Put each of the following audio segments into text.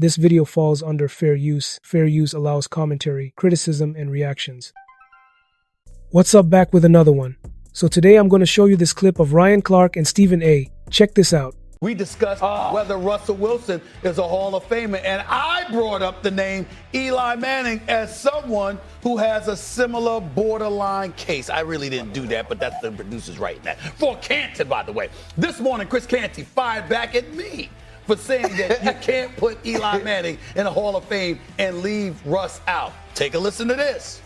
This video falls under fair use. Fair use allows commentary, criticism, and reactions. What's up, back with another one. So today I'm going to show you this clip of Ryan Clark and Stephen A. Check this out. We discussed whether Russell Wilson is a Hall of Famer, and I brought up the name Eli Manning as someone who has a similar borderline case. I really didn't do that, but that's the producers writing that. For Canty, by the way. This morning, Chris Canty fired back at me for saying that you can't put Eli Manning in a Hall of Fame and leave Russ out. Take a listen to this.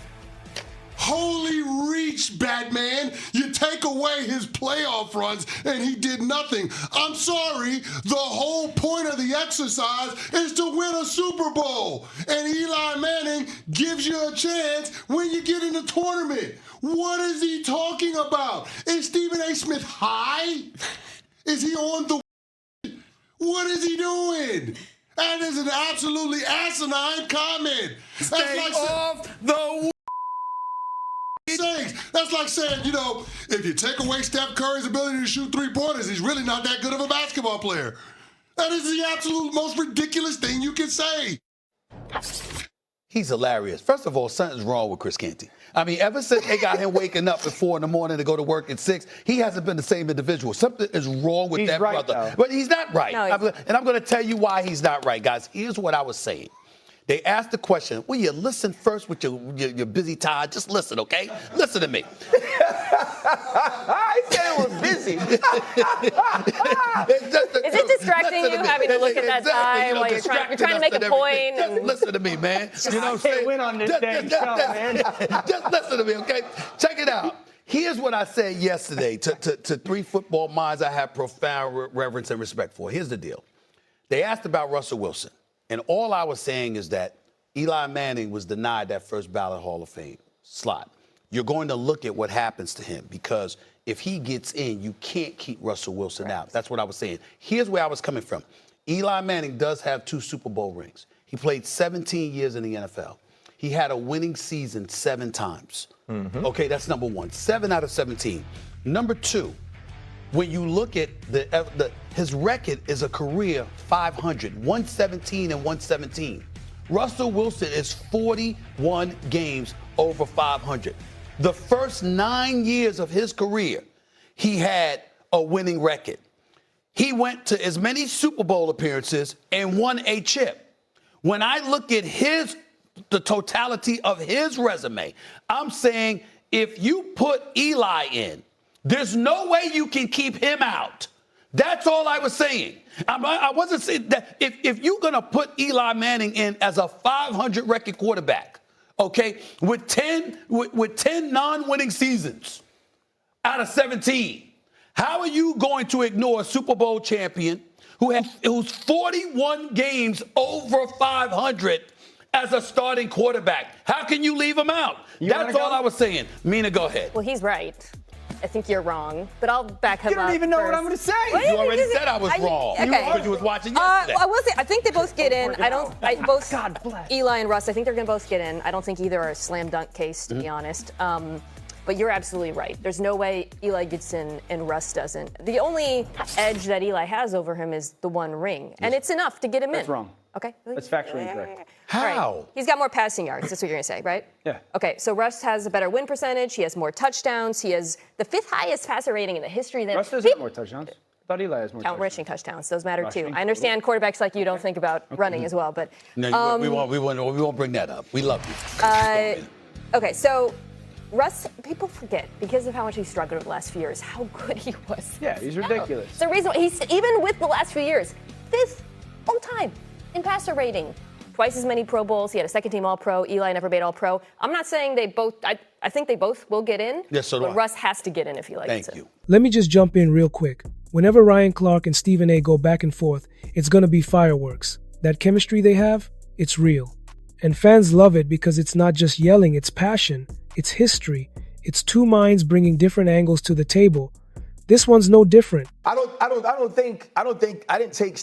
Holy reach, Batman. You take away his playoff runs and he did nothing. I'm sorry, the whole point of the exercise is to win a Super Bowl. And Eli Manning gives you a chance when you get in the tournament. What is he talking about? Is Stephen A. Smith high? Is he on the... What is he doing? That is an absolutely asinine comment. Stay off the... That's like saying, if you take away Steph Curry's ability to shoot three-pointers, he's really not that good of a basketball player. That is the absolute most ridiculous thing you can say. He's hilarious. First of all, something's wrong with Chris Canty. I mean, ever since they got him waking up at 4 a.m. to go to work at 6, he hasn't been the same individual. Something is wrong with that brother. Though. But he's not right. No, and I'm going to tell you why he's not right, guys. Here's what I was saying. They asked the question, will you listen first with your busy time? Just listen, okay? Listen to me. I said it was busy. Is it distracting you having to look at that time while you're trying to make a point? Just listen to me, man. You know what I'm saying? I can't win on this damn show, man. Just listen to me, okay? Check it out. Here's what I said yesterday to three football minds I have profound reverence and respect for. Here's the deal. They asked about Russell Wilson. And all I was saying is that Eli Manning was denied that first ballot Hall of Fame slot. You're going to look at what happens to him because if he gets in, you can't keep Russell Wilson out. That's what I was saying. Here's where I was coming from. Eli Manning does have 2 Super Bowl rings. He played 17 years in the NFL. He had a winning season 7 times. Mm-hmm. Okay, that's number one. 7 out of 17. Number 2, when you look at his record is a career 500, 117 and 117. Russell Wilson is 41 games over 500. The first 9 years of his career, he had a winning record. He went to as many Super Bowl appearances and won a chip. When I look at the totality of his resume, I'm saying if you put Eli in, there's no way you can keep him out. That's all I was saying. I wasn't saying that if you're going to put Eli Manning in as a 500 record quarterback, okay, with 10 non-winning seasons out of 17, how are you going to ignore a Super Bowl champion who's 41 games over 500 as a starting quarterback? How can you leave him out? That's all I was saying. Mina, go ahead. Well, he's right. I think you're wrong, but I'll back him up. You don't even know first. what I'm going to say. You already said I was wrong. Okay. Because you was watching yesterday. I will say, I think they both get in. God bless. Eli and Russ, I think they're going to both get in. I don't think either are a slam dunk case, to be honest. But you're absolutely right. There's no way Eli gets in and Russ doesn't. The only edge that Eli has over him is the 1 ring, and it's enough to get him in. That's wrong. Okay. That's factually incorrect. How? Right. He's got more passing yards. That's what you're going to say, right? Yeah. Okay, so Russ has a better win percentage. He has more touchdowns. He has the 5th highest passer rating in the history. Russ doesn't have more touchdowns. I thought Eli has more touchdowns. Rushing touchdowns. Those matter too. I understand quarterbacks like you don't think about running as well, but No, we won't bring that up. We love you. Okay, so Russ, people forget because of how much he struggled over the last few years, how good he was. Yeah, he's ridiculous. It's the reason he's even with the last few years, 5th all time in passer rating. Twice as many Pro Bowls. He had a second-team All-Pro. Eli never made All-Pro. I'm not saying they both. I think they both will get in. Yes, so do but I. Russ has to get in if he likes it. Thank you. Let me just jump in real quick. Whenever Ryan Clark and Stephen A. go back and forth, it's going to be fireworks. That chemistry they have, it's real. And fans love it because it's not just yelling, it's passion, it's history. It's 2 minds bringing different angles to the table. This one's no different. I didn't take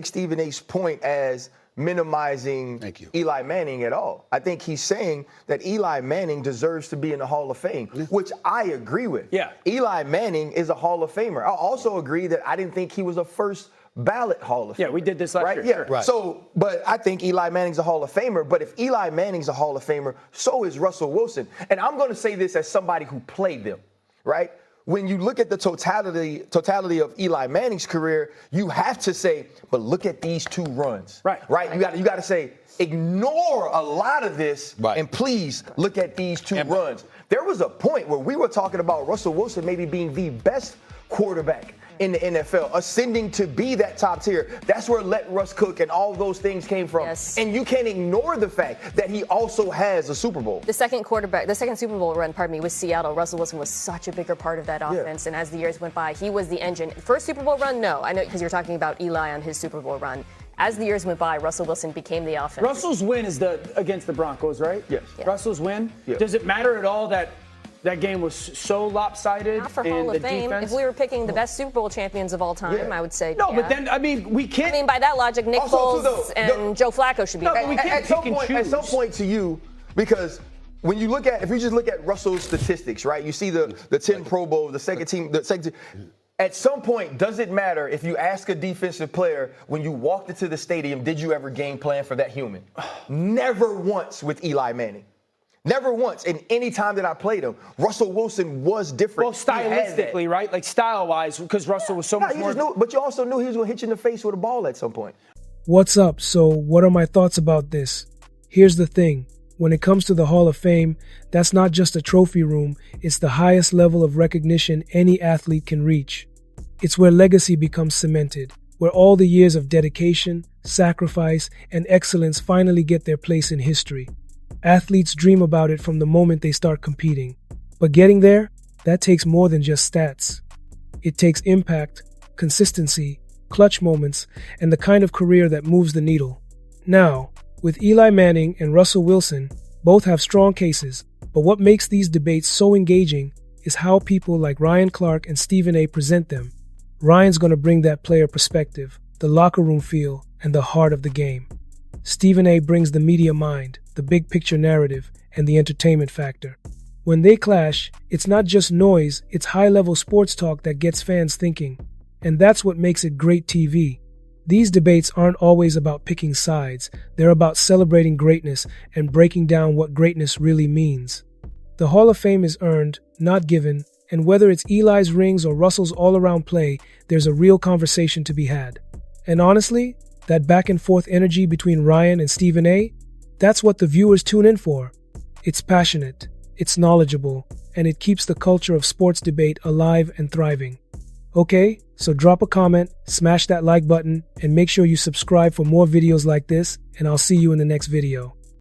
Stephen A's point as minimizing Eli Manning at all. I think he's saying that Eli Manning deserves to be in the Hall of Fame, which I agree with. Yeah. Eli Manning is a Hall of Famer. I also agree that I didn't think he was a first ballot Hall of Famer. Yeah, we did this last year. Yeah. Sure. Right. So, but I think Eli Manning's a Hall of Famer. But if Eli Manning's a Hall of Famer, so is Russell Wilson. And I'm going to say this as somebody who played them, right? When you look at the totality of Eli Manning's career, you have to say, but look at these 2 runs. Right. You got to say, ignore a lot of this, and please look at these 2 runs. There was a point where we were talking about Russell Wilson maybe being the best quarterback in the NFL, ascending to be that top tier. That's where Let Russ Cook and all those things came from. Yes. And you can't ignore the fact that he also has a Super Bowl. The second Super Bowl run, with Seattle, Russell Wilson was such a bigger part of that offense. And as the years went by, he was the engine. First Super Bowl run, no. I know, because you're talking about Eli on his Super Bowl run. As the years went by, Russell Wilson became the offense. Russell's win is against the Broncos, right? Yes. Yeah. Russell's win. Yeah. Does it matter at all that game was so lopsided? Not for in Hall the of Fame. defense? If we were picking the best Super Bowl champions of all time, I would say no. yeah. But then we can't. I mean, by that logic, Nick Foles and Joe Flacco should be. No, but we can't at some point to you, because when you look at, if you just look at Russell's statistics, right? You see the 10 Pro Bowls, the second team. At some point, does it matter if you ask a defensive player when you walked into the stadium, did you ever game plan for that human? Never once with Eli Manning. Never once. And any time that I played him, Russell Wilson was different. Well, stylistically, right? Like style-wise, because Russell was so much more. But you also knew he was going to hit you in the face with a ball at some point. What's up? So, what are my thoughts about this? Here's the thing. When it comes to the Hall of Fame, that's not just a trophy room, it's the highest level of recognition any athlete can reach. It's where legacy becomes cemented, where all the years of dedication, sacrifice, and excellence finally get their place in history. Athletes dream about it from the moment they start competing. But getting there, that takes more than just stats. It takes impact, consistency, clutch moments, and the kind of career that moves the needle. Now, with Eli Manning and Russell Wilson, both have strong cases, but what makes these debates so engaging is how people like Ryan Clark and Stephen A. present them. Ryan's going to bring that player perspective, the locker room feel, and the heart of the game. Stephen A. brings the media mind, the big picture narrative, and the entertainment factor. When they clash, it's not just noise, it's high-level sports talk that gets fans thinking. And that's what makes it great TV. These debates aren't always about picking sides, they're about celebrating greatness and breaking down what greatness really means. The Hall of Fame is earned, not given, and whether it's Eli's rings or Russell's all-around play, there's a real conversation to be had. And honestly, that back-and-forth energy between Ryan and Stephen A., that's what the viewers tune in for. It's passionate, it's knowledgeable, and it keeps the culture of sports debate alive and thriving. Okay, so drop a comment, smash that like button, and make sure you subscribe for more videos like this, and I'll see you in the next video.